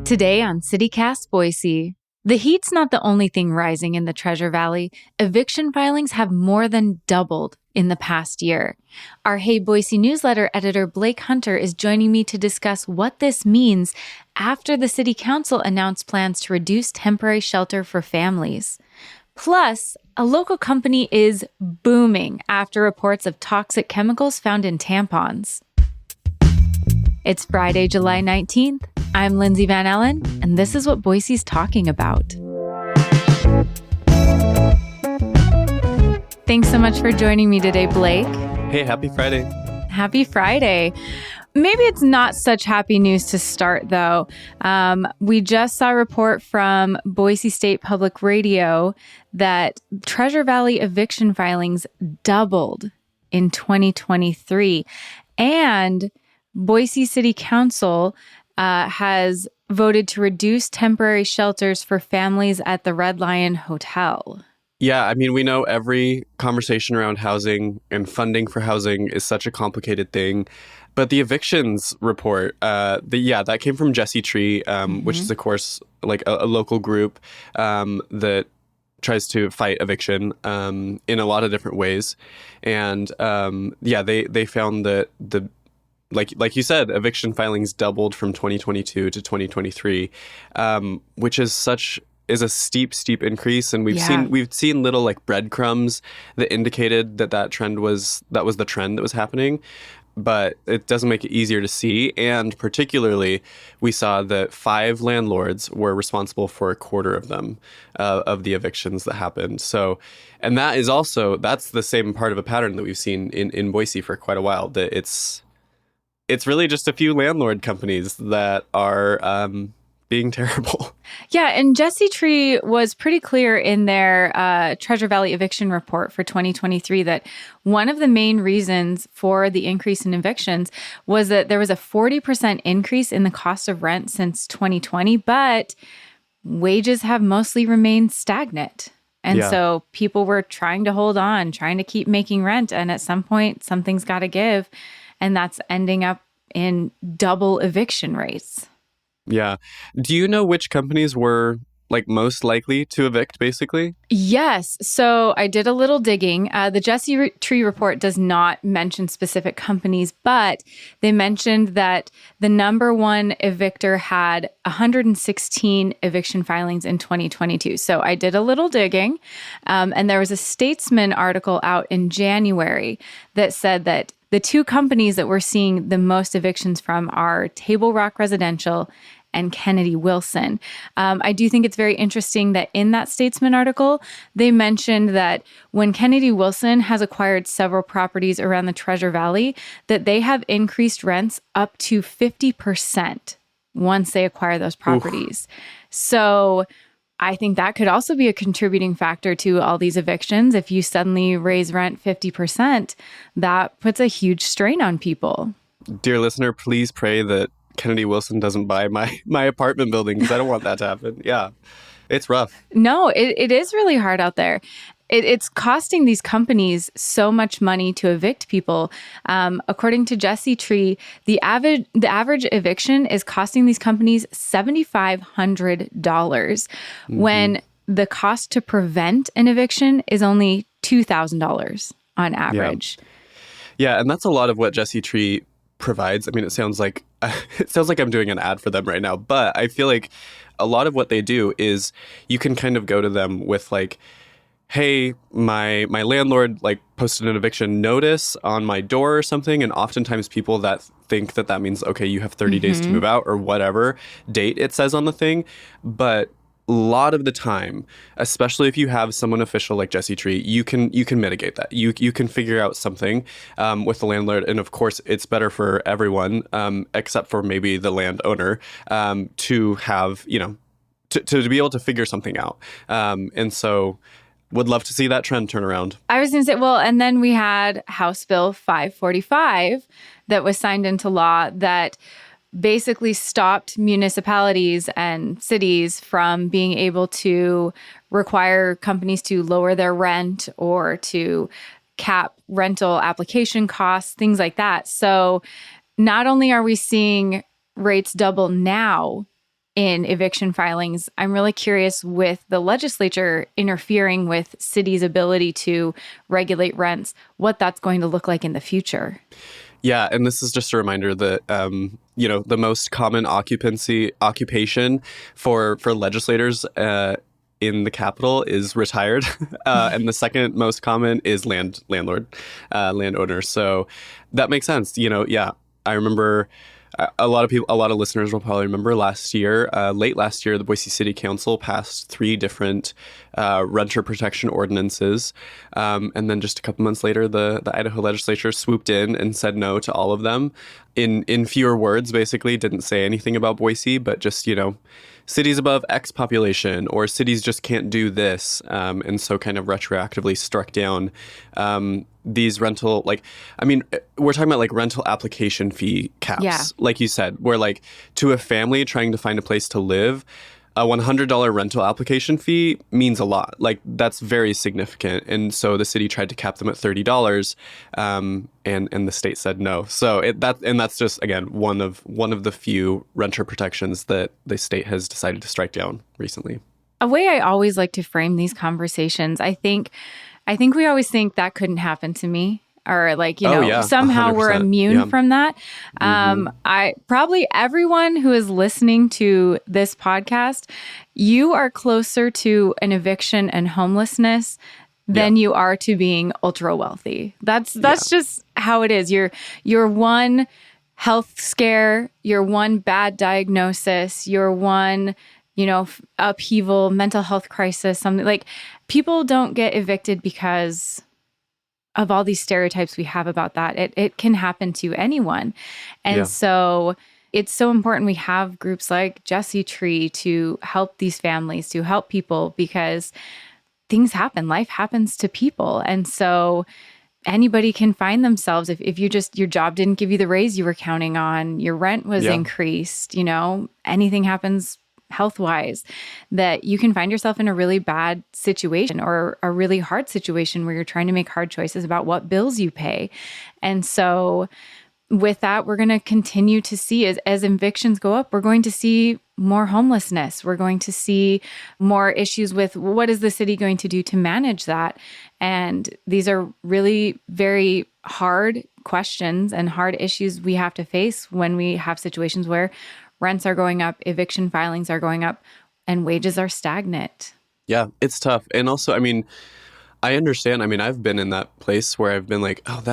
Today on CityCast Boise, the heat's not the only thing rising in the Treasure Valley. Eviction filings have more than doubled in the past year. Our Hey Boise newsletter editor Blake Hunter is joining me to discuss what this means after the City Council announced plans to reduce temporary shelter for families. Plus, a local company is booming after reports of toxic chemicals found in tampons. It's Friday, July 19th. I'm Lindsay Van Ellen, and this is what Boise's talking about. Thanks so much for joining me today, Blake. Hey, happy Friday. Happy Friday. Maybe it's not such happy news to start, though. We just saw a report from Boise State Public Radio that Treasure Valley eviction filings doubled in 2023. And Boise City Council has voted to reduce temporary shelters for families at the Red Lion Hotel. Yeah, I mean, we know every conversation around housing and funding for housing is such a complicated thing. But the evictions report, that came from Jesse Tree, which is, of course, like a local group that tries to fight eviction in a lot of different ways. And they found that like you said, eviction filings doubled from 2022 to 2023, which is a steep increase. And we've seen little like breadcrumbs that indicated that trend was the trend that was happening. But it doesn't make it easier to see. And particularly, we saw that 5 landlords were responsible for a quarter of them, of the evictions that happened. So, and that's the same part of a pattern that we've seen in Boise for quite a while, that it's really just a few landlord companies that are being terrible. Yeah, and Jesse Tree was pretty clear in their Treasure Valley eviction report for 2023 that one of the main reasons for the increase in evictions was that there was a 40% increase in the cost of rent since 2020, but wages have mostly remained stagnant. And so people were trying to hold on, trying to keep making rent. And at some point, something's got to give. And that's ending up in double eviction rates. Yeah. Do you know which companies were like most likely to evict, basically? Yes. So I did a little digging. The Jesse Tree report does not mention specific companies, but they mentioned that the number one evictor had 116 eviction filings in 2022. So I did a little digging, and there was a Statesman article out in January that said that the 2 companies that we're seeing the most evictions from are Table Rock Residential and Kennedy Wilson. I do think it's very interesting that in that Statesman article, they mentioned that when Kennedy Wilson has acquired several properties around the Treasure Valley, that they have increased rents up to 50% once they acquire those properties. Oof. So I think that could also be a contributing factor to all these evictions. If you suddenly raise rent 50%, that puts a huge strain on people. Dear listener, please pray that Kennedy Wilson doesn't buy my apartment building, because I don't want that to happen. Yeah, it's rough. No, it is really hard out there. It's costing these companies so much money to evict people. According to Jesse Tree, the average eviction is costing these companies $7,500 when the cost to prevent an eviction is only $2,000 on average. Yeah, and that's a lot of what Jesse Tree provides. I mean, it sounds like I'm doing an ad for them right now, but I feel like a lot of what they do is you can kind of go to them with like, hey, my landlord like posted an eviction notice on my door or something. And oftentimes people that think that means, okay, you have 30 days to move out or whatever date it says on the thing. But a lot of the time, especially if you have someone official like Jesse Tree, you can mitigate that. You can figure out something with the landlord. And of course, it's better for everyone, except for maybe the landowner, to have, to be able to figure something out. And so would love to see that trend turn around. I was going to say, well, and then we had House Bill 545 that was signed into law that basically stopped municipalities and cities from being able to require companies to lower their rent or to cap rental application costs, things like that. So not only are we seeing rates double now, in eviction filings. I'm really curious with the legislature interfering with cities' ability to regulate rents, what that's going to look like in the future. Yeah, and this is just a reminder that the most common occupation for legislators in the capital is retired, and the second most common is landowner. So that makes sense. Yeah, I remember. A lot of listeners will probably remember late last year, the Boise City Council passed 3 different renter protection ordinances. And then just a couple months later, the Idaho legislature swooped in and said no to all of them. In fewer words, basically, didn't say anything about Boise, but just, cities above X population or cities just can't do this. And so kind of retroactively struck down these rental, we're talking about rental application fee caps, Yeah. like you said, where to a family trying to find a place to live, a $100 rental application fee means a lot. That's very significant. And so the city tried to cap them at $30, and the state said no. So that's just, again, one of the few renter protections that the state has decided to strike down recently. A way I always like to frame these conversations, I think we always think that couldn't happen to me, or somehow 100%. we're immune from that. I probably everyone who is listening to this podcast, you are closer to an eviction and homelessness than you are to being ultra wealthy. That's just how it is. You're one health scare, you're one bad diagnosis, you're one upheaval, mental health crisis, something people don't get evicted because of all these stereotypes we have about that. It can happen to anyone. And so it's so important we have groups like Jesse Tree to help these families, to help people, because things happen. Life happens to people. And so anybody can find themselves if your job didn't give you the raise you were counting on, your rent was increased, anything happens health-wise, that you can find yourself in a really bad situation or a really hard situation where you're trying to make hard choices about what bills you pay. And so with that, we're going to continue to see, as evictions go up, we're going to see more homelessness. We're going to see more issues with what is the city going to do to manage that? And these are really very hard questions and hard issues we have to face when we have situations where rents are going up, eviction filings are going up, and wages are stagnant. Yeah, it's tough. And also, I understand. I've been in that place where I've been like, oh,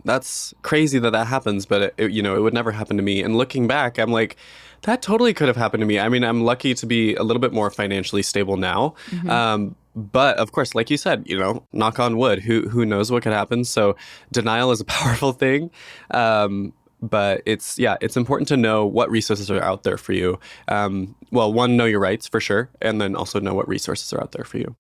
that's crazy that happens, but it would never happen to me. And looking back, I'm like, that totally could have happened to me. I'm lucky to be a little bit more financially stable now. But of course, like you said, knock on wood, who knows what could happen. So denial is a powerful thing. But it's important to know what resources are out there for you. One, know your rights for sure, and then also know what resources are out there for you.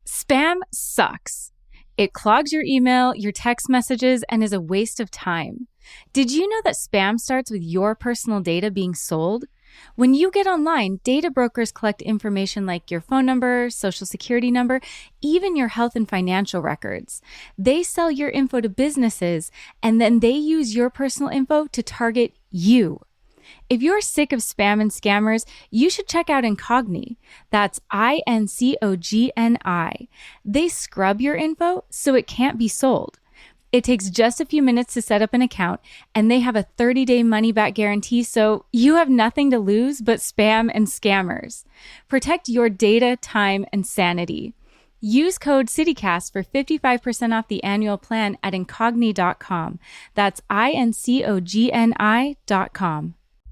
Spam sucks. It clogs your email, your text messages, and is a waste of time. Did you know that spam starts with your personal data being sold? When you get online, data brokers collect information like your phone number, social security number, even your health and financial records. They sell your info to businesses, and then they use your personal info to target you. If you're sick of spam and scammers, you should check out Incogni. That's Incogni. They scrub your info so it can't be sold. It takes just a few minutes to set up an account, and they have a 30-day money-back guarantee, so you have nothing to lose but spam and scammers. Protect your data, time, and sanity. Use code CityCast for 55% off the annual plan at Incogni.com. That's Incogni.com.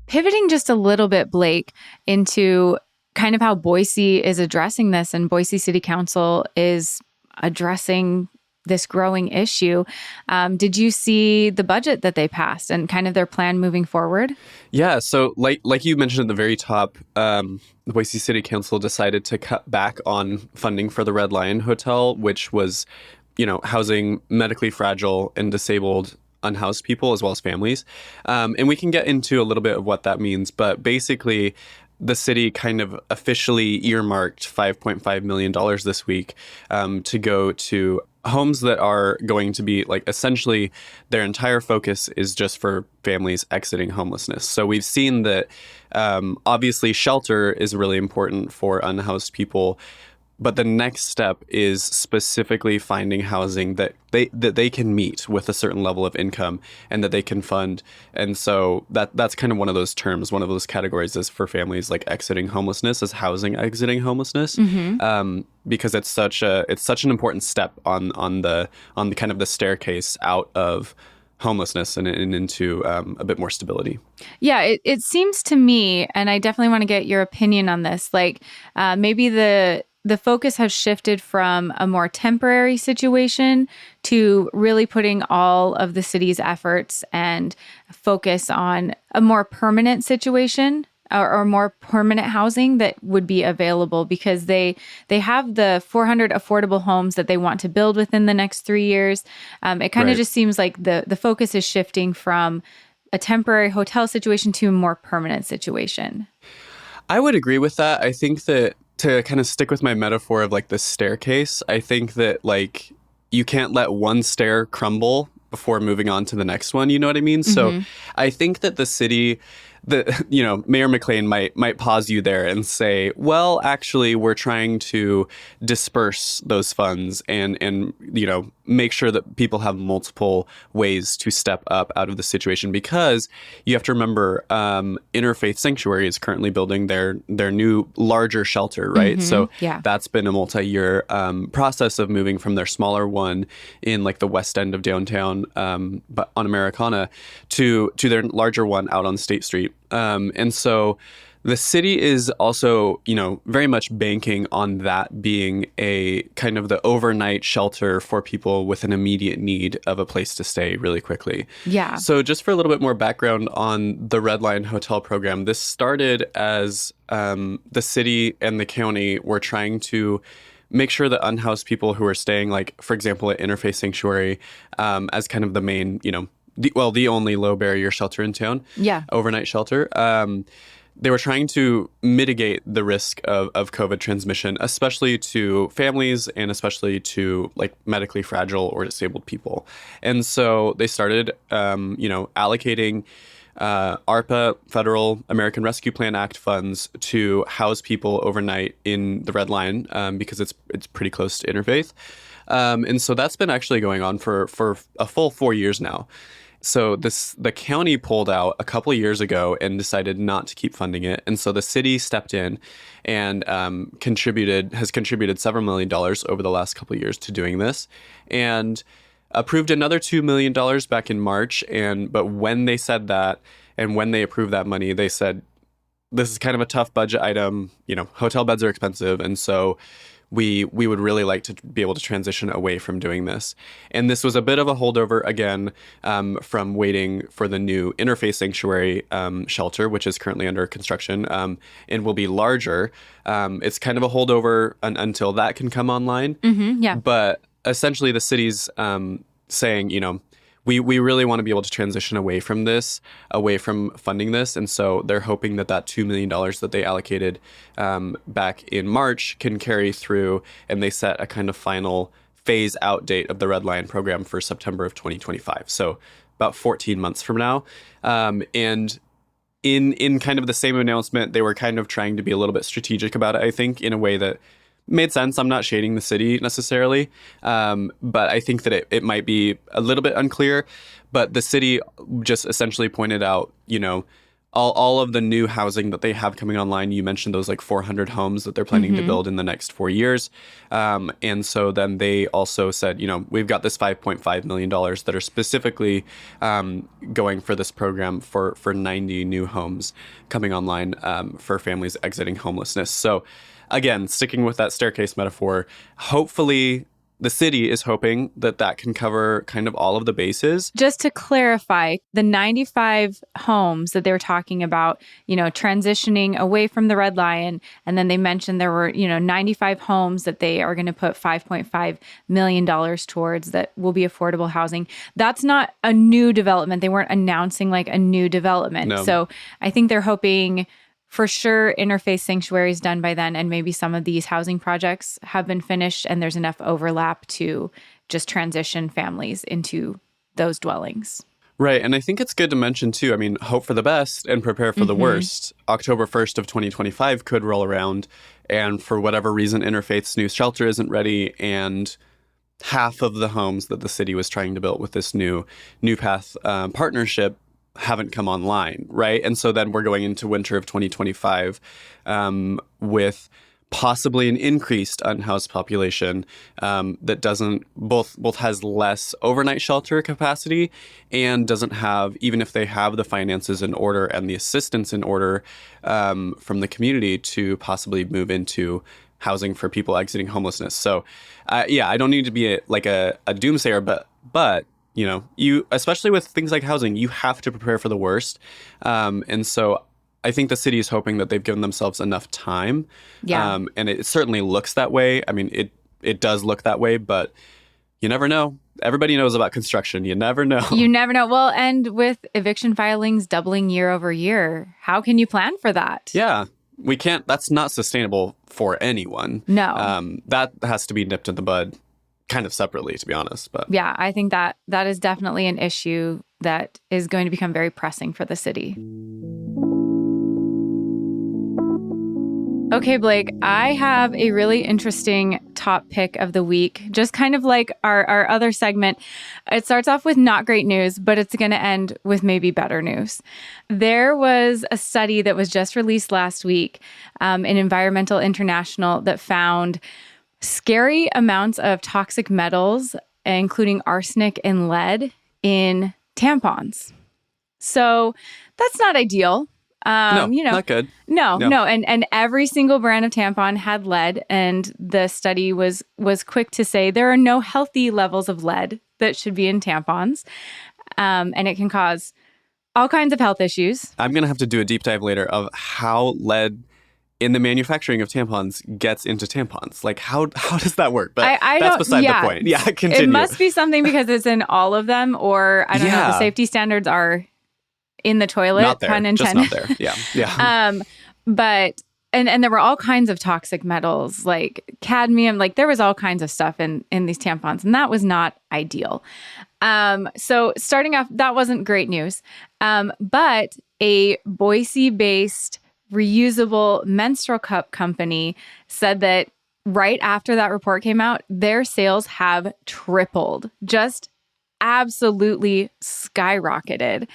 Pivoting just a little bit, Blake, into kind of how Boise is addressing this, and Boise City Council is addressing this growing issue. Did you see the budget that they passed and kind of their plan moving forward? Yeah. So like you mentioned at the very top, the Boise City Council decided to cut back on funding for the Red Lion Hotel, which was, housing medically fragile and disabled unhoused people as well as families. And we can get into a little bit of what that means. But basically, the city kind of officially earmarked $5.5 million this week to go to homes that are going to be like essentially their entire focus is just for families exiting homelessness. So we've seen that obviously shelter is really important for unhoused people. But the next step is specifically finding housing that they can meet with a certain level of income and that they can fund. And so that's kind of one of those terms, one of those categories is for families like exiting homelessness, as housing exiting homelessness, because it's such an important step on the kind of the staircase out of homelessness and into a bit more stability. Yeah, it seems to me, and I definitely want to get your opinion on this, like maybe the focus has shifted from a more temporary situation to really putting all of the city's efforts and focus on a more permanent situation or more permanent housing that would be available, because they have the 400 affordable homes that they want to build within the next 3 years. It kind of just seems like the focus is shifting from a temporary hotel situation to a more permanent situation. I would agree with that. I think that, to kind of stick with my metaphor of like the staircase, I think that like you can't let one stair crumble before moving on to the next one. You know what I mean? So I think that the city, Mayor McLean might pause you there and say, well, actually, we're trying to disperse those funds and make sure that people have multiple ways to step up out of the situation, because you have to remember Interfaith Sanctuary is currently building their new larger shelter, right? So that's been a multi-year process of moving from their smaller one in like the west end of downtown, but on Americana, to their larger one out on State Street. And so the city is also, very much banking on that being a kind of the overnight shelter for people with an immediate need of a place to stay really quickly. Yeah. So just for a little bit more background on the Red Line Hotel program, this started as the city and the county were trying to make sure that unhoused people who are staying, like, for example, at Interfaith Sanctuary, as kind of the main, the only low barrier shelter in town, overnight shelter. They were trying to mitigate the risk of COVID transmission, especially to families and especially to like medically fragile or disabled people. And so they started, allocating ARPA, Federal American Rescue Plan Act funds to house people overnight in the Red Line, because it's pretty close to Interfaith. And so that's been actually going on for a full 4 years now. So the county pulled out a couple of years ago and decided not to keep funding it. And so the city stepped in and has contributed several $1 million over the last couple of years to doing this, and approved another $2 million back in March. But when they said that, and when they approved that money, they said, this is kind of a tough budget item. Hotel beds are expensive. And so we would really like to be able to transition away from doing this. And this was a bit of a holdover, again, from waiting for the new Interfaith Sanctuary shelter, which is currently under construction, and will be larger. It's kind of a holdover until that can come online. But essentially the city's saying, we really want to be able to transition away from funding this. And so they're hoping that $2 million that they allocated back in March can carry through, and they set a kind of final phase out date of the Red Line program for September of 2025. So about 14 months from now. And in kind of the same announcement, they were kind of trying to be a little bit strategic about it, I think, in a way that made sense. I'm not shading the city necessarily, but I think that it might be a little bit unclear. But the city just essentially pointed out, all of the new housing that they have coming online. You mentioned those like 400 homes that they're planning to build in the next 4 years. And so then they also said, we've got this $5.5 million that are specifically going for this program for 90 new homes coming online for families exiting homelessness. So again, sticking with that staircase metaphor, hopefully the city is hoping that can cover kind of all of the bases. Just to clarify, the 95 homes that they were talking about, transitioning away from the Red Lion, and then they mentioned there were, 95 homes that they are going to put $5.5 million towards that will be affordable housing. That's not a new development. They weren't announcing like a new development. No. So I think they're hoping for sure Interfaith Sanctuary is done by then, and maybe some of these housing projects have been finished and there's enough overlap to just transition families into those dwellings. Right. And I think it's good to mention, too, I mean, hope for the best and prepare for the worst. October 1st of 2025 could roll around, and for whatever reason, Interfaith's new shelter isn't ready, and half of the homes that the city was trying to build with this new Path partnership haven't come online, right? And so then we're going into winter of 2025 with possibly an increased unhoused population that doesn't both has less overnight shelter capacity and doesn't have, even if they have the finances in order and the assistance in order from the community to possibly move into housing for people exiting homelessness. So I don't need to be a doomsayer, but you, especially with things like housing, you have to prepare for the worst. And so I think the city is hoping that they've given themselves enough time. Yeah. And it certainly looks that way. I mean, it does look that way, but you never know. Everybody knows about construction. You never know. You never know. Well, and with eviction filings doubling year over year, how can you plan for that? Yeah. We can't. That's not sustainable for anyone. No. That has to be nipped in the bud kind of separately, to be honest. But yeah, I think that is definitely an issue that is going to become very pressing for the city. Okay, Blake, I have a really interesting top pick of the week, just kind of like our other segment. It starts off with not great news, but it's going to end with maybe better news. There was a study that was just released last week in Environmental International that found scary amounts of toxic metals, including arsenic and lead, in tampons. So that's not ideal. not good. No. And every single brand of tampon had lead, and the study was quick to say there are no healthy levels of lead that should be in tampons, and it can cause all kinds of health issues. I'm going to have to do a deep dive later of how lead in the manufacturing of tampons gets into tampons. Like, how does that work? But that's beside the point. Yeah, continue. It must be something because it's in all of them, or I don't know, the safety standards are in the toilet, not there, pun intended. Just not there. Yeah. But and there were all kinds of toxic metals like cadmium, like there was all kinds of stuff in these tampons, and that was not ideal. So starting off, that wasn't great news. But a Boise-based reusable menstrual cup company said that right after that report came out, their sales have tripled, just absolutely skyrocketed.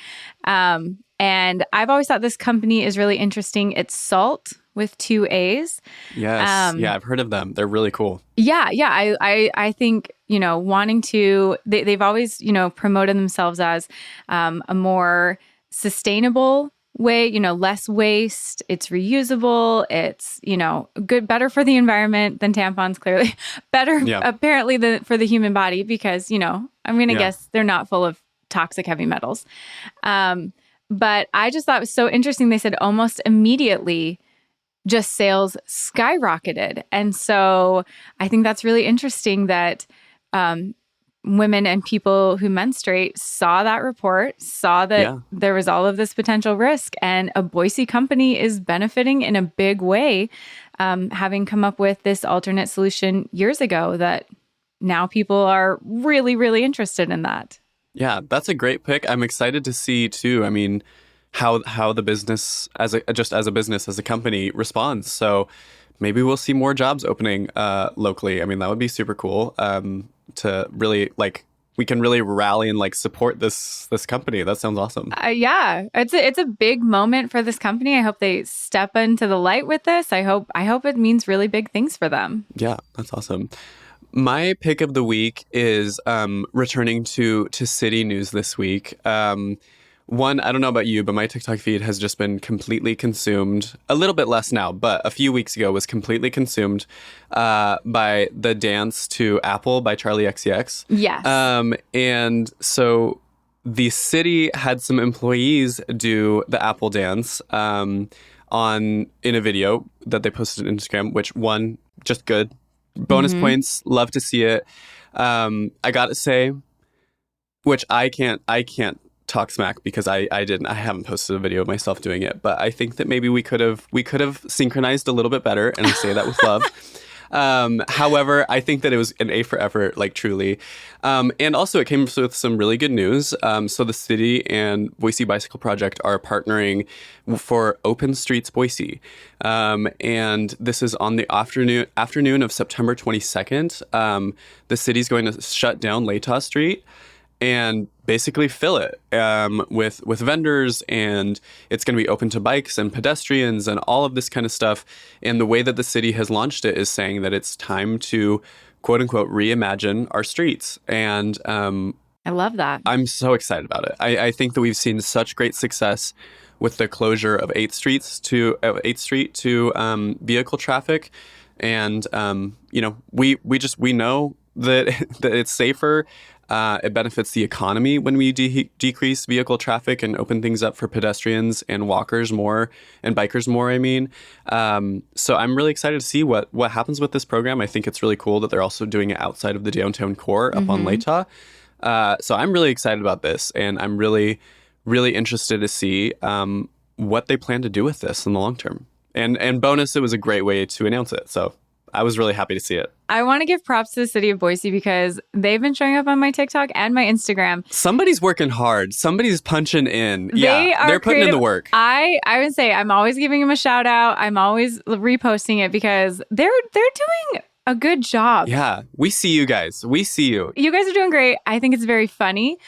And I've always thought this company is really interesting. It's Salt with 2 A's. Yes. I've heard of them. They're really cool. Yeah. I think, wanting to, they've always, promoted themselves as a more sustainable way, less waste. It's reusable. It's, better for the environment than tampons, clearly. Better, apparently, for the human body because, I'm going to guess they're not full of toxic heavy metals. But I just thought it was so interesting. They said almost immediately, just sales skyrocketed. And so I think that's really interesting that women and people who menstruate saw that report, saw that there was all of this potential risk, and a Boise company is benefiting in a big way, having come up with this alternate solution years ago that now people are really, really interested in that. Yeah, that's a great pick. I'm excited to see too. I mean, how the business as a company responds. So maybe we'll see more jobs opening locally. I mean, that would be super cool. To really we can really rally and support this company. That sounds awesome. It's a big moment for this company. I hope they step into the light with this. I hope it means really big things for them. Yeah, that's awesome. My pick of the week is returning to city news this week. One, I don't know about you, but my TikTok feed has just been completely consumed, a little bit less now, but a few weeks ago was completely consumed by the dance to Apple by Charlie XCX. Yes. And so the city had some employees do the Apple dance in a video that they posted on Instagram, which one, just good. Bonus points, love to see it. I gotta say, which I can't talk smack because I haven't posted a video of myself doing it, but I think that maybe we could have synchronized a little bit better, and I say that with love. However, I think that it was an A for effort, like truly. And also it came with some really good news. So the city and Boise Bicycle Project are partnering for Open Streets Boise. And this is on the afternoon of September 22nd. The city's going to shut down Latah Street and basically fill it with vendors, and it's going to be open to bikes and pedestrians and all of this kind of stuff. And the way that the city has launched it is saying that it's time to, quote unquote, reimagine our streets. And I love that. I'm so excited about it. I think that we've seen such great success with the closure of 8th Street to vehicle traffic. And, we know that it's safer. It benefits the economy when we decrease vehicle traffic and open things up for pedestrians and walkers more and bikers more, I mean. So I'm really excited to see what happens with this program. I think it's really cool that they're also doing it outside of the downtown core up on Latah. So I'm really excited about this, and I'm really, really interested to see what they plan to do with this in the long term. And bonus, it was a great way to announce it. So I was really happy to see it. I want to give props to the city of Boise because they've been showing up on my TikTok and my Instagram. Somebody's working hard. Somebody's punching in. They're putting in the work. I would say I'm always giving them a shout out. I'm always reposting it because they're doing a good job. Yeah, we see you guys. We see you. You guys are doing great. I think it's very funny.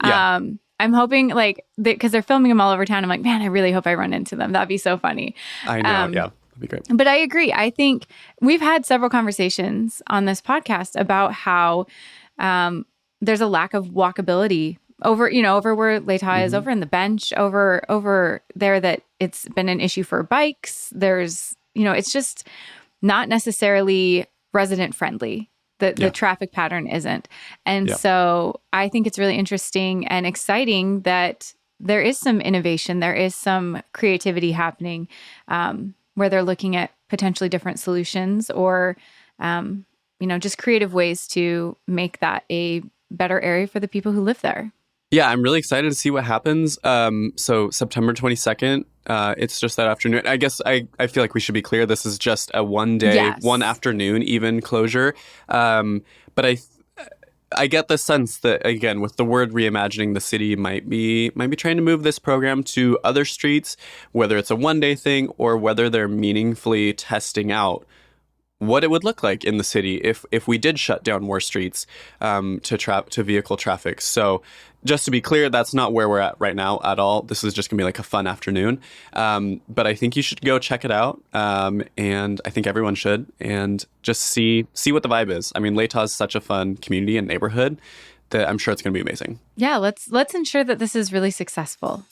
Yeah. I'm hoping because they're filming them all over town. I'm like, man, I really hope I run into them. That'd be so funny. I know. Yeah. Be great. But I agree. I think we've had several conversations on this podcast about how there's a lack of walkability over where Latah is, over in the bench, over there, that it's been an issue for bikes. There's, it's just not necessarily resident friendly. The traffic pattern isn't. And so I think it's really interesting and exciting that there is some innovation. There is some creativity happening, where they're looking at potentially different solutions or, just creative ways to make that a better area for the people who live there. Yeah, I'm really excited to see what happens. So September 22nd, it's just that afternoon. I guess I feel like we should be clear. This is just a one day, one afternoon even closure. But I get the sense that, again, with the word reimagining, the city might be trying to move this program to other streets, whether it's a one-day thing or whether they're meaningfully testing out what it would look like in the city if we did shut down more streets to vehicle traffic. So just to be clear, that's not where we're at right now at all. This is just gonna be like a fun afternoon. But I think you should go check it out. And I think everyone should, and just see what the vibe is. I mean, Latah is such a fun community and neighborhood that I'm sure it's gonna be amazing. Yeah, let's ensure that this is really successful.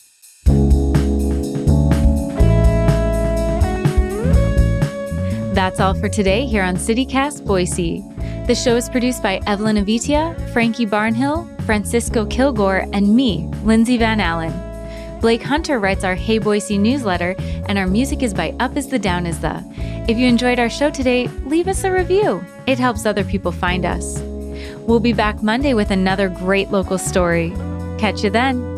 That's all for today here on CityCast Boise. The show is produced by Evelyn Avitia, Frankie Barnhill, Francisco Kilgore, and me, Lindsay Van Allen. Blake Hunter writes our Hey Boise newsletter, and our music is by Up Is the Down Is the. If you enjoyed our show today, leave us a review. It helps other people find us. We'll be back Monday with another great local story. Catch you then.